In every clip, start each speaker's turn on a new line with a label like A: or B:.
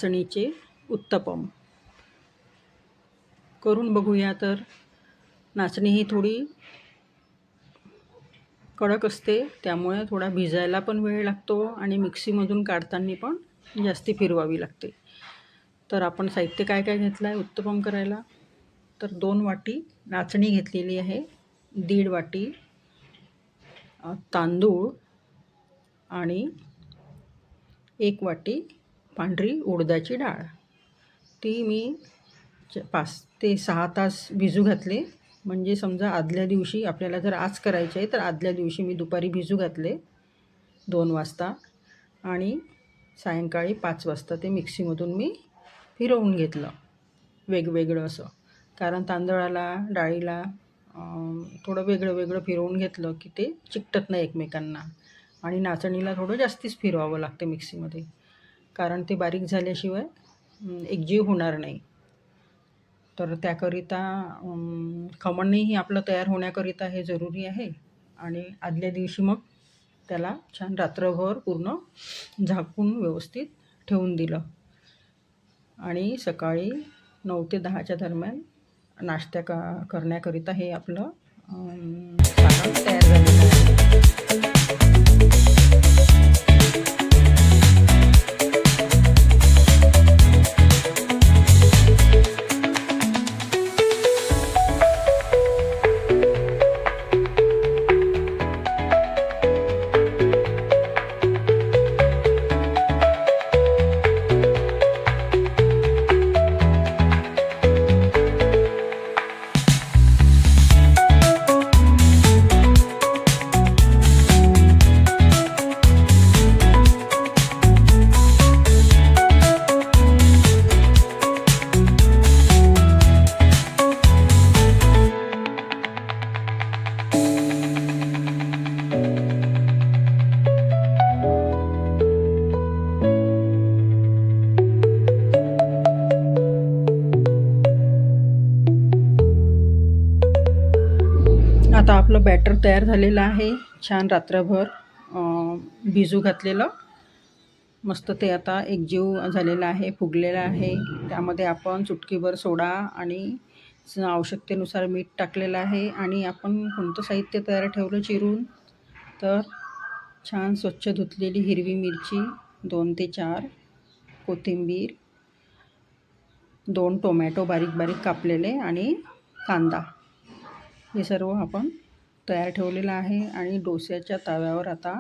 A: नाचणीचे उत्तपम करून बघूया. तर नाचणी ही थोडी कडक असते, त्यामुळे थोडा भिजायला पण वेळ लागतो आणि मिक्सीमधून काढताना पण जास्ती फिरवावी लागते. तर आपण साहित्य काय काय घेतलं आहे उत्तपम करायला. तर 2 वाटी नाचणी घेतलेली आहे, 1.5 वाटी तांदूळ आणि 1 वाटी पांढरी उडदाची डाळ. ती मी 5 ते 6 तास भिजू घातले. म्हणजे समजा आदल्या दिवशी आपल्याला जर आज करायचे आहे तर आदल्या दिवशी मी दुपारी भिजू घातले 2 वाजता आणि सायंकाळी 5 वाजता ते मिक्सीमधून मी फिरवून घेतलं वेगवेगळं असं. कारण तांदळाला डाळीला थोडं वेगळं वेगळं फिरवून घेतलं की ते चिकटत नाही एकमेकांना. आणि नाचणीला थोडं जास्तीच फिरवावं लागतं मिक्सीमध्ये, कारण ते बारीक झाल्याशिवाय एकजीव होणार नाही. तर त्याकरिता खमणही आपलं तयार होण्याकरिता हे जरुरी आहे. आणि आदल्या दिवशी मग त्याला छान रात्रभर पूर्ण झाकून व्यवस्थित ठेवून दिलं आणि सकाळी 9 ते 10च्या दरम्यान नाश्ता करण्याकरिता हे आपलं सारण तयार झालेलं आहे. आता आपलं बॅटर तयार झालेलं आहे. छान रात्रभर भिजू घातलेलं मस्त ते आता एकजीव झालेलं आहे, फुगलेलं आहे. त्यामध्ये आपण चुटकीभर सोडा आणि आवश्यकतेनुसार मीठ टाकलेलं आहे. आणि आपण कोणतं साहित्य तयार ठेवलं चिरून, तर छान स्वच्छ धुतलेली हिरवी मिरची 2 ते 4, कोथिंबीर, 2 टोमॅटो बारीक बारीक कापलेले आणि कांदा, हे सर्व आपण तयार ठेवलेलं आहे. आणि डोस्याच्या तव्यावर आता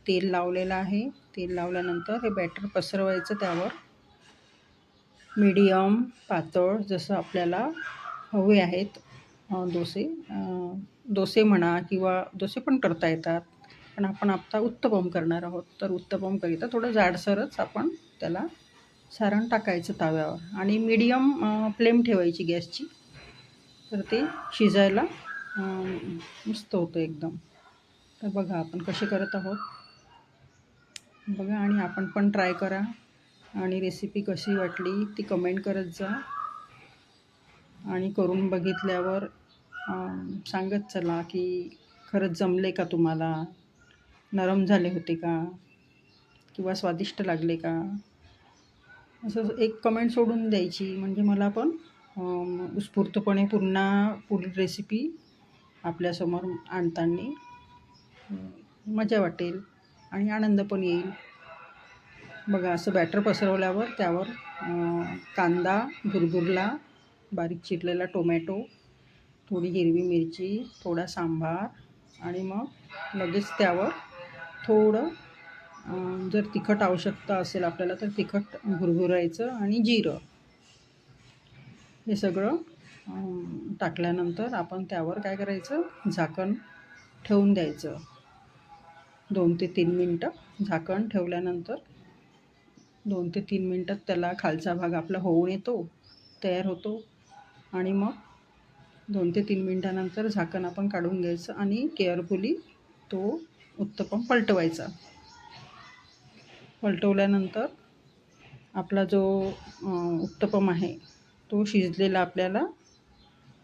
A: तेल लावलेलं आहे. तेल लावल्यानंतर हे बॅटर पसरवायचं त्यावर. मीडियम पातळ जसं आपल्याला हवे आहेत डोसे म्हणा, किंवा डोसे पण करता येतात, पण आपण आता उत्तपम करणार आहोत. तर उत्तपम करिता थोडं जाडसरच आपण त्याला सारण टाकायचं तव्यावर आणि मीडियम फ्लेम ठेवायची गॅसची. तर ते शिजायला मस्त होतं एकदम. तर बघा आपण कसे करत आहोत बघा, आणि आपण पण ट्राय करा. आणि रेसिपी कशी वाटली ती कमेंट करत जा. आणि करून बघितल्यावर सांगत चला की खरंच जमले का तुम्हाला, नरम झाले होते का, किंवा स्वादिष्ट लागले का, असं एक कमेंट सोडून द्यायची. म्हणजे मला पण उत्स्फूर्तपणे पुढील रेसिपी आपल्यासमोर आणताना मजा वाटेल आणि आनंद पण येईल. बघा असं बॅटर पसरवल्यावर त्यावर कांदा भुरभुरला, बारीक चिरलेला टोमॅटो, थोडी हिरवी मिरची, थोडा सांबार, आणि मग लगेच त्यावर थोडं जर तिखट आवश्यकता असेल आपल्याला तर तिखट भुरभुरायचं आणि जिरं, हे सगळं टाकल्यानंतर आपण त्यावर काय करायचं, झाकण ठेवून द्यायचं. 2 ते 3 मिनटं झाकण ठेवल्यानंतर 2 ते 3 मिनटात त्याला खालचा भाग आपला होऊन येतो, तयार होतो. आणि मग 2 ते 3 मिनटानंतर झाकण आपण काढून घ्यायचं आणि केअरफुली तो उत्तपम पलटवायचा. पलटवल्यानंतर आपला जो उत्तपम आहे तो शिजलेला आपल्याला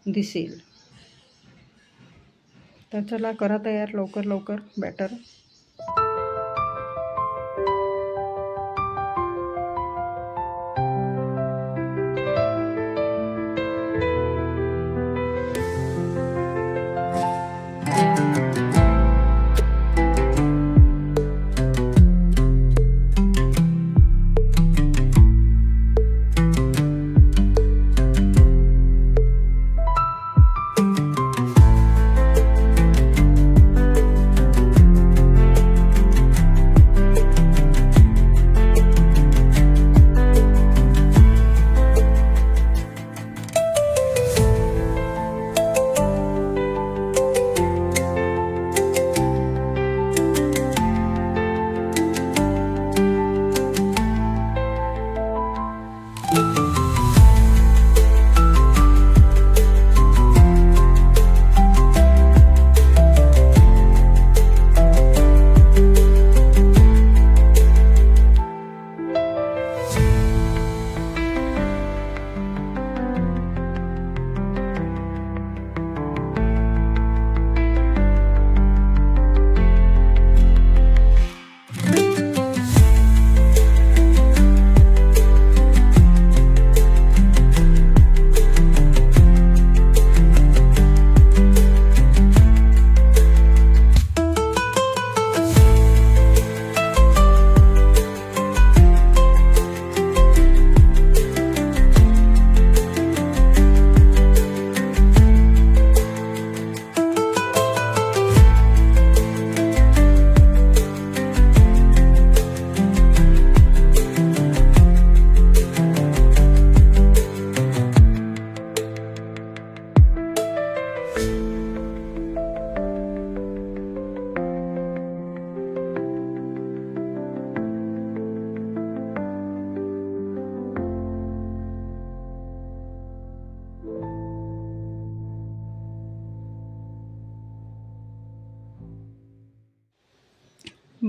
A: दिसेल. तर चला करा तयार लवकर लवकर बॅटर.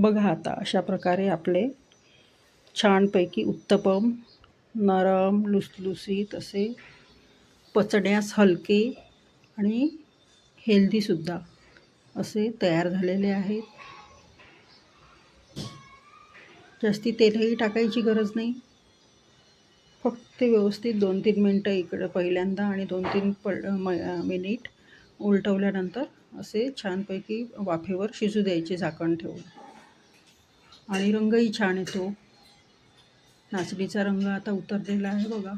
A: बघा आता अशा प्रकारे आपले छानपैकी उत्तपम नरम लुसलुसीत असे पचण्यास हलके आणि हेल्दीसुद्धा असे तयार झालेले आहेत. जास्ती तेलही टाकायची गरज नाही. फक्त व्यवस्थित 2-3 मिनटं इकडं पहिल्यांदा आणि 2-3 मिनिट उलटवल्यानंतर असे छानपैकी वाफेवर शिजू द्यायचे झाकण ठेवून. आणि रंगही छान येतो. नाचणीचा रंग आता उतरलेला आहे बघा,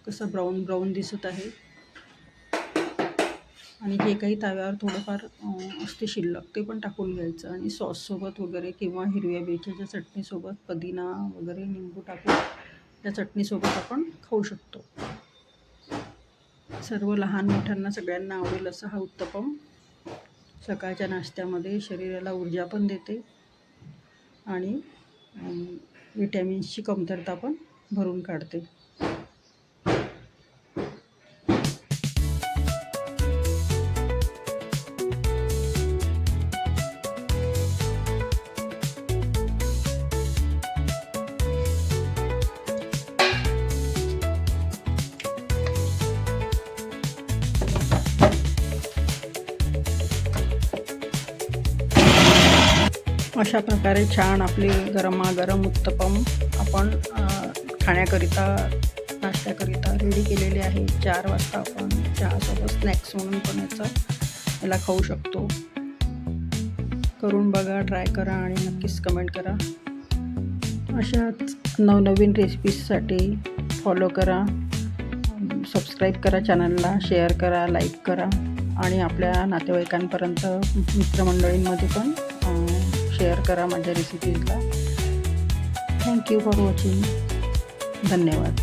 A: कसा ब्राऊन ब्राऊन दिसत आहे. आणि जे काही तव्यावर थोडंफार असते शिल्लक ते पण टाकून घ्यायचं आणि सॉससोबत वगैरे किंवा हिरव्या मिरच्याच्या चटणीसोबत पुदिना वगैरे निंबू टाकून त्या चटणीसोबत आपण खाऊ शकतो. सर्व लहान मोठ्यांना सगळ्यांना आवडेल असा हा उत्तपम सकाळच्या नाश्त्यामध्ये शरीराला ऊर्जा पण देते आणि विटॅमिन्सची कमतरता पण भरून काढते. अशा प्रकारे छान आपले गरमागरम उत्तपम आपण खाण्याकरिता नाश्त्याकरिता रेडी केलेले आहे. 4 वाजता आपण चहासोबत स्नॅक्स म्हणून पण याला खाऊ शकतो. करून बघा, ट्राय करा आणि नक्कीच कमेंट करा. अशाच नवनवीन रेसिपीजसाठी फॉलो करा, सबस्क्राईब करा चॅनलला, शेअर करा, लाईक करा आणि आपल्या नातेवाईकांपर्यंत मित्रमंडळींमध्ये पण शेअर करा माझ्या रेसिपीजला. Thank you for watching. धन्यवाद.